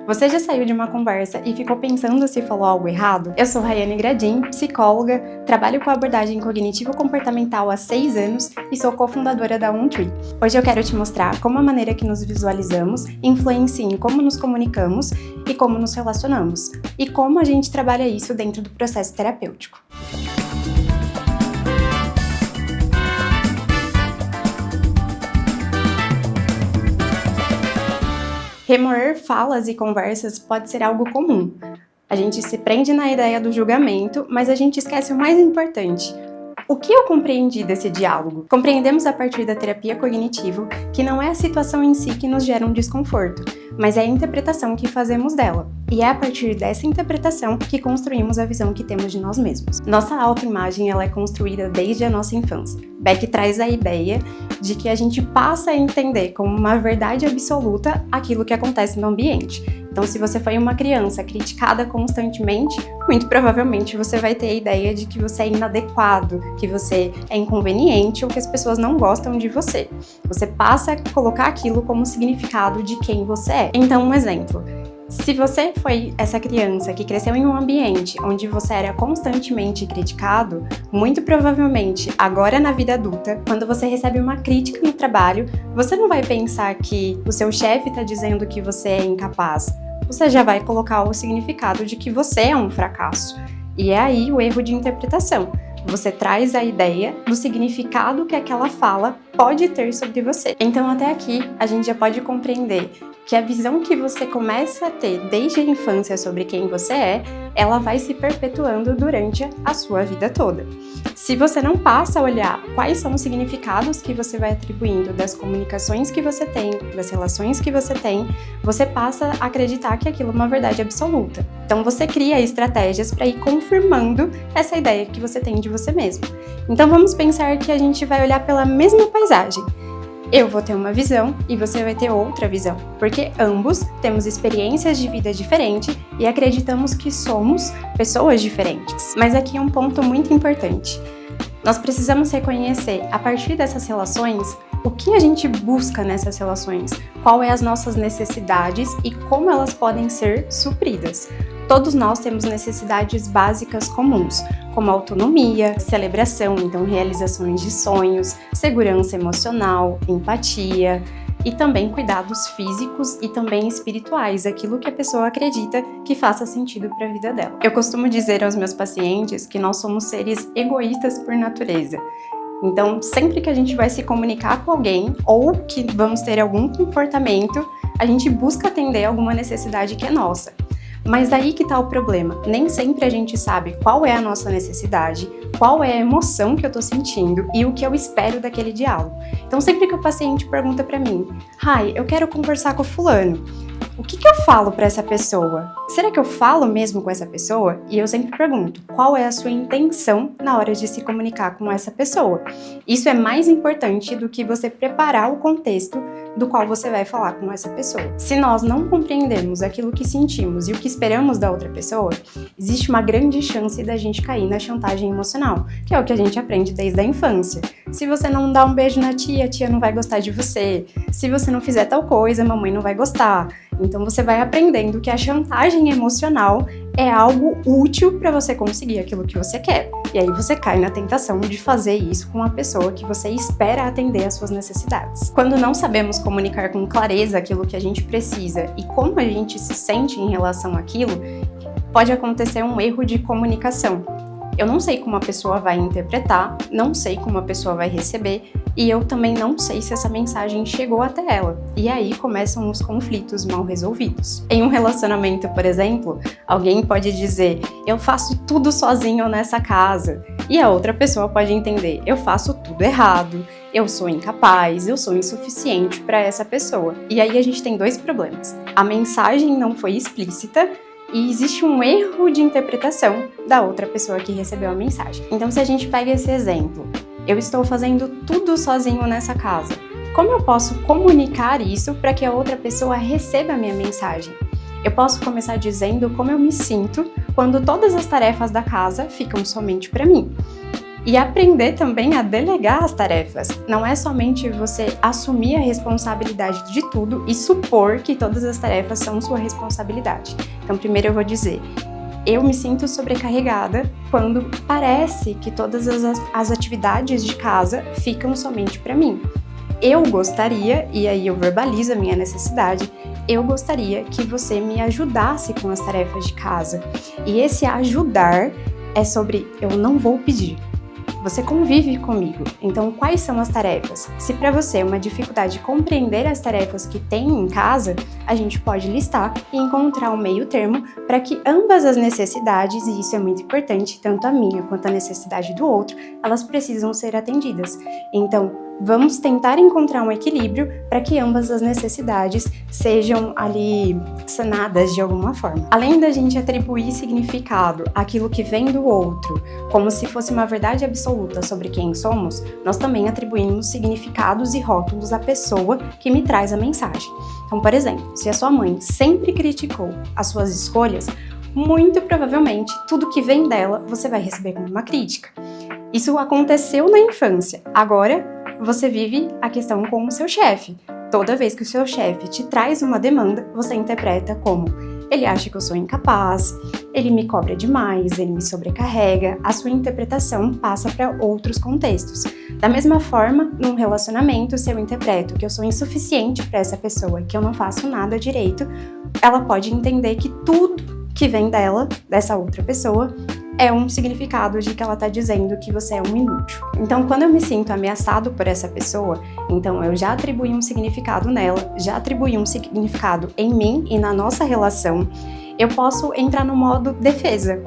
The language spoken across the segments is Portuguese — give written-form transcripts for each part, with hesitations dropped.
Você já saiu de uma conversa e ficou pensando se falou algo errado? Eu sou Rayane Gradin, psicóloga, trabalho com abordagem cognitivo-comportamental há 6 anos e sou cofundadora da OnTree. Hoje eu quero te mostrar como a maneira que nos visualizamos influencia em como nos comunicamos e como nos relacionamos, e como a gente trabalha isso dentro do processo terapêutico. Remoer falas e conversas pode ser algo comum. A gente se prende na ideia do julgamento, mas a gente esquece o mais importante. O que eu compreendi desse diálogo? Compreendemos a partir da terapia cognitivo que não é a situação em si que nos gera um desconforto, mas é a interpretação que fazemos dela. E é a partir dessa interpretação que construímos a visão que temos de nós mesmos. Nossa autoimagem ela é construída desde a nossa infância. Beck traz a ideia de que a gente passa a entender como uma verdade absoluta aquilo que acontece no ambiente. Então, se você foi uma criança criticada constantemente, muito provavelmente você vai ter a ideia de que você é inadequado, que você é inconveniente ou que as pessoas não gostam de você. Você passa a colocar aquilo como significado de quem você é. Então, um exemplo. Se você foi essa criança que cresceu em um ambiente onde você era constantemente criticado, muito provavelmente, agora na vida adulta, quando você recebe uma crítica no trabalho, você não vai pensar que o seu chefe está dizendo que você é incapaz. Você já vai colocar o significado de que você é um fracasso. E é aí o erro de interpretação. Você traz a ideia do significado que aquela fala pode ter sobre você. Então, até aqui, a gente já pode compreender que a visão que você começa a ter desde a infância sobre quem você é, ela vai se perpetuando durante a sua vida toda. Se você não passa a olhar quais são os significados que você vai atribuindo das comunicações que você tem, das relações que você tem, você passa a acreditar que aquilo é uma verdade absoluta. Então você cria estratégias para ir confirmando essa ideia que você tem de você mesmo. Então vamos pensar que a gente vai olhar pela mesma paisagem. Eu vou ter uma visão e você vai ter outra visão, porque ambos temos experiências de vida diferentes e acreditamos que somos pessoas diferentes. Mas aqui é um ponto muito importante. Nós precisamos reconhecer, a partir dessas relações, o que a gente busca nessas relações, quais são as nossas necessidades e como elas podem ser supridas. Todos nós temos necessidades básicas comuns, como autonomia, celebração, então realizações de sonhos, segurança emocional, empatia e também cuidados físicos e também espirituais, aquilo que a pessoa acredita que faça sentido para a vida dela. Eu costumo dizer aos meus pacientes que nós somos seres egoístas por natureza. Então, sempre que a gente vai se comunicar com alguém ou que vamos ter algum comportamento, a gente busca atender alguma necessidade que é nossa. Mas daí que tá o problema, nem sempre a gente sabe qual é a nossa necessidade, qual é a emoção que eu tô sentindo e o que eu espero daquele diálogo. Então sempre que o paciente pergunta pra mim, Rai, eu quero conversar com o fulano, o que eu falo pra essa pessoa? Será que eu falo mesmo com essa pessoa? E eu sempre pergunto, qual é a sua intenção na hora de se comunicar com essa pessoa? Isso é mais importante do que você preparar o contexto do qual você vai falar com essa pessoa. Se nós não compreendemos aquilo que sentimos e o que esperamos da outra pessoa, existe uma grande chance da gente cair na chantagem emocional, que é o que a gente aprende desde a infância. Se você não dá um beijo na tia, a tia não vai gostar de você. Se você não fizer tal coisa, a mamãe não vai gostar. Então você vai aprendendo que a chantagem emocional é algo útil para você conseguir aquilo que você quer. E aí você cai na tentação de fazer isso com a pessoa que você espera atender às suas necessidades. Quando não sabemos comunicar com clareza aquilo que a gente precisa e como a gente se sente em relação àquilo, pode acontecer um erro de comunicação. Eu não sei como a pessoa vai interpretar, não sei como a pessoa vai receber e eu também não sei se essa mensagem chegou até ela. E aí começam os conflitos mal resolvidos. Em um relacionamento, por exemplo, alguém pode dizer, eu faço tudo sozinho nessa casa. E a outra pessoa pode entender, eu faço tudo errado, eu sou incapaz, eu sou insuficiente para essa pessoa. E aí a gente tem 2 problemas. A mensagem não foi explícita, e existe um erro de interpretação da outra pessoa que recebeu a mensagem. Então, se a gente pega esse exemplo, eu estou fazendo tudo sozinho nessa casa. Como eu posso comunicar isso para que a outra pessoa receba a minha mensagem? Eu posso começar dizendo como eu me sinto quando todas as tarefas da casa ficam somente para mim. E aprender também a delegar as tarefas. Não é somente você assumir a responsabilidade de tudo e supor que todas as tarefas são sua responsabilidade. Então, primeiro eu vou dizer, eu me sinto sobrecarregada quando parece que todas as atividades de casa ficam somente para mim. Eu gostaria, e aí eu verbalizo a minha necessidade, eu gostaria que você me ajudasse com as tarefas de casa. E esse ajudar é sobre eu não vou pedir. Você convive comigo, então quais são as tarefas? Se para você é uma dificuldade compreender as tarefas que tem em casa, a gente pode listar e encontrar um meio termo para que ambas as necessidades, e isso é muito importante, tanto a minha quanto a necessidade do outro, elas precisam ser atendidas. Então, vamos tentar encontrar um equilíbrio para que ambas as necessidades sejam ali sanadas de alguma forma. Além da gente atribuir significado àquilo que vem do outro, como se fosse uma verdade absoluta sobre quem somos, nós também atribuímos significados e rótulos à pessoa que me traz a mensagem. Então, por exemplo, se a sua mãe sempre criticou as suas escolhas, muito provavelmente tudo que vem dela você vai receber como uma crítica. Isso aconteceu na infância. Agora, você vive a questão com o seu chefe. Toda vez que o seu chefe te traz uma demanda, você interpreta como ele acha que eu sou incapaz, ele me cobra demais, ele me sobrecarrega. A sua interpretação passa para outros contextos. Da mesma forma, num relacionamento, se eu interpreto que eu sou insuficiente para essa pessoa, que eu não faço nada direito, ela pode entender que tudo que vem dela, dessa outra pessoa, é um significado de que ela está dizendo que você é um inútil. Então, quando eu me sinto ameaçado por essa pessoa, então eu já atribuí um significado nela, já atribuí um significado em mim e na nossa relação, eu posso entrar no modo defesa.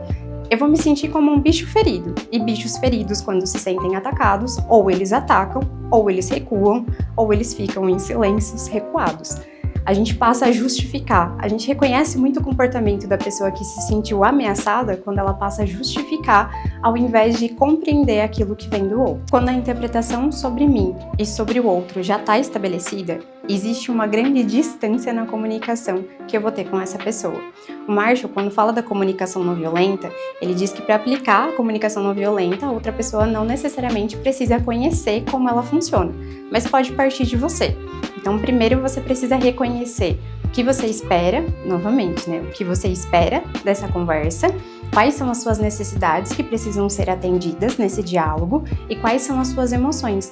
Eu vou me sentir como um bicho ferido. E bichos feridos, quando se sentem atacados, ou eles atacam, ou eles recuam, ou eles ficam em silêncios recuados. A gente passa a justificar. A gente reconhece muito o comportamento da pessoa que se sentiu ameaçada quando ela passa a justificar ao invés de compreender aquilo que vem do outro. Quando a interpretação sobre mim e sobre o outro já está estabelecida, existe uma grande distância na comunicação que eu vou ter com essa pessoa. O Marshall, quando fala da comunicação não violenta, ele diz que para aplicar a comunicação não violenta, a outra pessoa não necessariamente precisa conhecer como ela funciona, mas pode partir de você. Então, primeiro você precisa reconhecer o que você espera, novamente, né? O que você espera dessa conversa, quais são as suas necessidades que precisam ser atendidas nesse diálogo e quais são as suas emoções,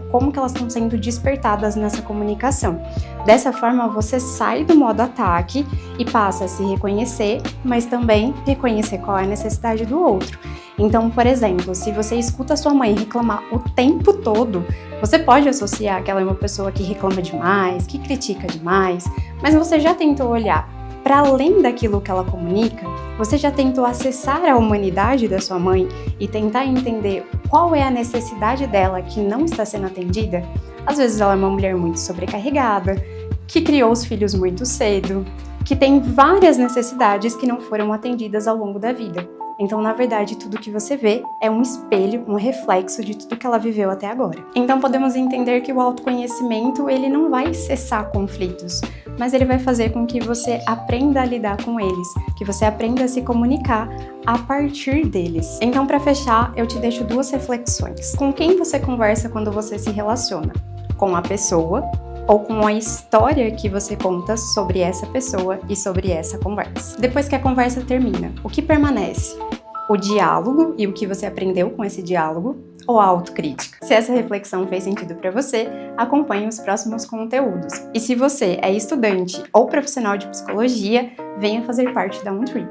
como que elas estão sendo despertadas nessa comunicação. Dessa forma, você sai do modo ataque e passa a se reconhecer, mas também reconhecer qual é a necessidade do outro. Então, por exemplo, se você escuta a sua mãe reclamar o tempo todo, você pode associar que ela é uma pessoa que reclama demais, que critica demais, mas você já tentou olhar para além daquilo que ela comunica? Você já tentou acessar a humanidade da sua mãe e tentar entender qual é a necessidade dela que não está sendo atendida? Às vezes ela é uma mulher muito sobrecarregada, que criou os filhos muito cedo, que tem várias necessidades que não foram atendidas ao longo da vida. Então, na verdade, tudo que você vê é um espelho, um reflexo de tudo que ela viveu até agora. Então, podemos entender que o autoconhecimento, ele não vai cessar conflitos, mas ele vai fazer com que você aprenda a lidar com eles, que você aprenda a se comunicar a partir deles. Então, para fechar, eu te deixo duas reflexões. Com quem você conversa quando você se relaciona? Com a pessoa ou com a história que você conta sobre essa pessoa e sobre essa conversa. Depois que a conversa termina, o que permanece? O diálogo e o que você aprendeu com esse diálogo ou a autocrítica? Se essa reflexão fez sentido para você, acompanhe os próximos conteúdos. E se você é estudante ou profissional de psicologia, venha fazer parte da OnTree.